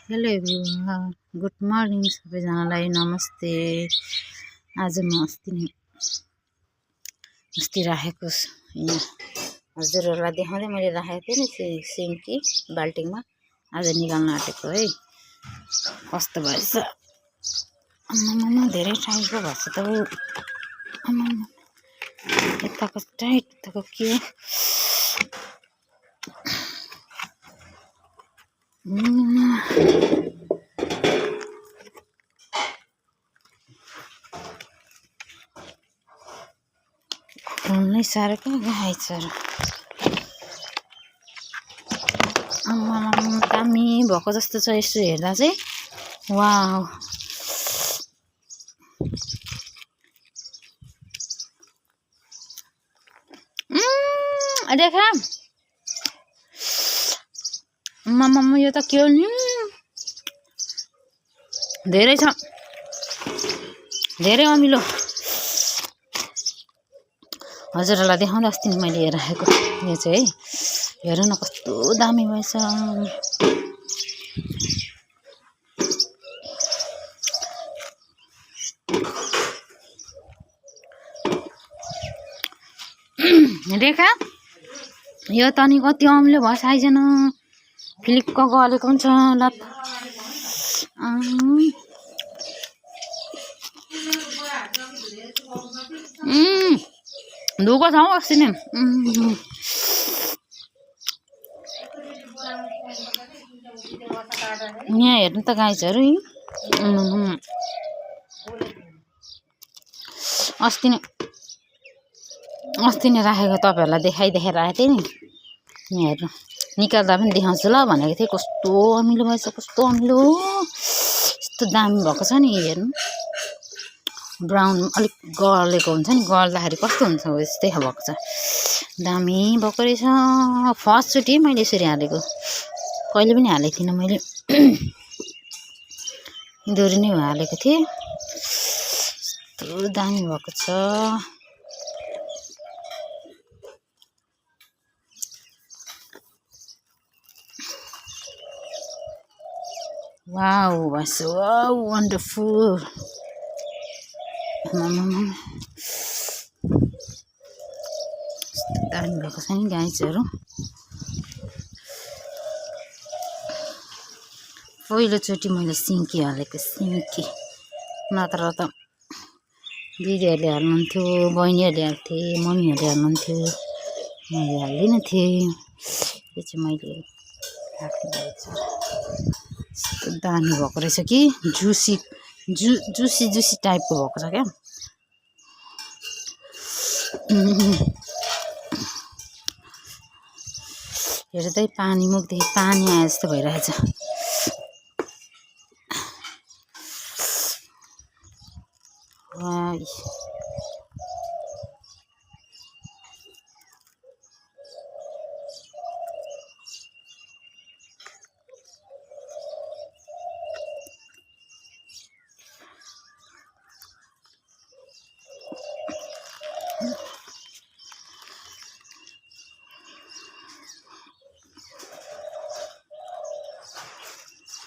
Hello everyone, good morning सबैजनालाई नमस्ते। आज म अस्ति राखेको यहाँ हजुरहरूलाई देखाउँदै मैले राखेको थिएँ नि सिन्की बाल्टिङमा। आज निकाल्न आँटेको है। कस्तो भएछ आम्मामा, धेरै टाइटको भएछ त ऊ। आम्मामा, यताको टाइट, यताको के हो। खोल्नै साह्रो क्या गाइजहरू। आम्मामा, दामी भएको जस्तो छ यसो हेर्दा चाहिँ। वाउ, देखा आम्मामा, यो त के हो नि, धेरै छ, धेरै अमिलो। हजुरहरूलाई देखाउँदा अस्ति नि मैले राखेको यो चाहिँ है। हेर न कस्तो दामी भएछ। देखा, यो त नि कति अमिलो भएछ आइजन। फ्लिक्क गलेको पनि छ ल। धोको छ हौ अस्ति नै। यहाँ हेर्नु त गाइजहरू, अस्ति नै राखेको तपाईँहरूलाई देखाइराखेको थिएँ नि। यहाँ हेर्नु, निकाल्दा पनि देखाउँछु ल भनेको थिएँ। कस्तो अमिलो भएछ, कस्तो अमिलो, यस्तो दामी भएको छ नि। हेर्नु, ब्राउन अलिक गलेको हुन्छ नि, गल्दाखेरि कस्तो हुन्छ हो यस्तै भएको छ। दामी भएको रहेछ। फर्स्टचोटि मैले यसरी हालेको, कहिले पनि हालेको थिइनँ मैले। दोहोरी नै हालेको थिएँ। यस्तो दामी भएको छ। वाउ भएछ, वाउ वन्डरफुल। दामी भएको छ नि गाइजहरू। पहिलोचोटि मैले सिन्की हालेको, सिन्की। नत्र त दिदीहरूले हाल्नुहुन्थ्यो, बहिनीहरूले हाल्थे, मम्मीहरूले हाल्नुहुन्थ्यो, मैले हाल्दिनँ थिएँ। यो चाहिँ मैले हाल्नु भएछ। यस्तो दामी भएको रहेछ कि, जुसी टाइपको भएको छ क्या। हेर्दै पानी, मुखदेखि पानी आए जस्तो भइरहेछ।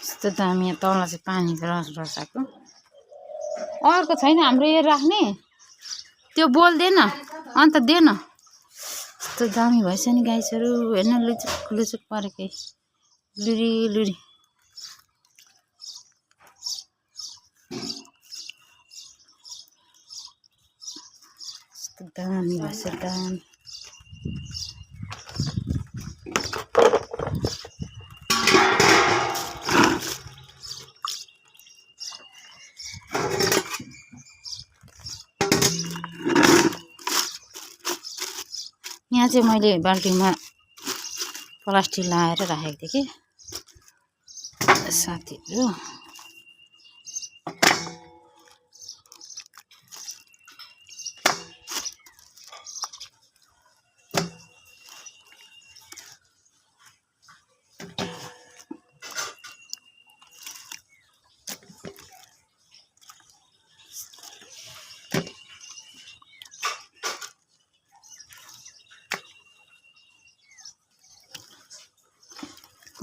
यस्तो दामी। तल चाहिँ पानीको रस आएको। अर्को छैन हाम्रो यो राख्ने, त्यो बोल्दैन अन्त देन। यस्तो दामी भएछ नि गाइजहरू। हेर्न लुचुक परेकै, लुरी। यस्तो दामी भएछ, दामी। यहाँ चाहिँ मैले बाल्टिङमा प्लास्टिक लगाएर राखेको थिएँ कि साथीहरू।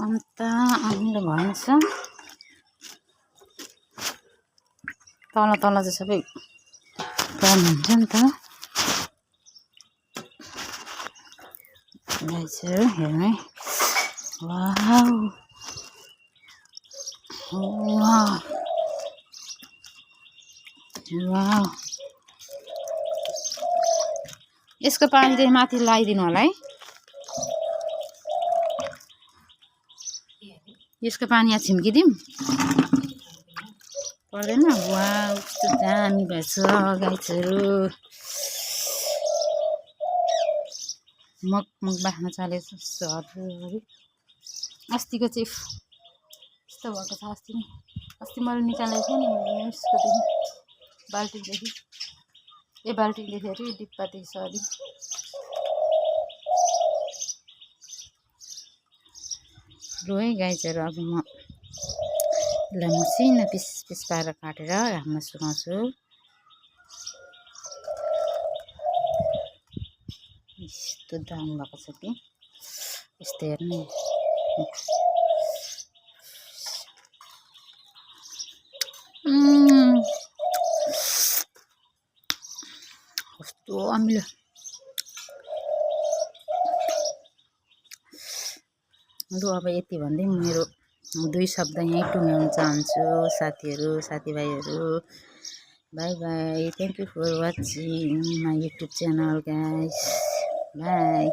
अन्त अमिलो भएछ। तल तल चाहिँ सबै कम हुन्छ नि त गाइजहरू हेर्नु है वाउ वाउ वाउ यसको पानी चाहिँ माथि लगाइदिनु होला है यसको पानी यहाँ छिम्किदिउँ पर्दैन वाउ कस्तो दामी भएछ गाइजहरू मग बाख्न चालेको जस्तो हरिहरि अस्तिको चाहिँ यस्तो भएको छ अस्ति मैले निकालेको थिएँ नि यसकोदेखि बाल्टीदेखि बाल्टीदेखि अरे डिब्बादेखि सरी लु है गाइजहरू अब म यसलाई मसिनो पिस पिस पारेर काटेर घाममा सुकाउँछु यस्तो दामी भएको छ कि यस्तो हेर्नु कस्तो अमिलो लु अब यति भन्दै मेरो 2 शब्द यहीँ टुङ्ग्याउन चाहन्छु साथीहरू साथीभाइहरू bye bye thank you for watching my YouTube channel guys by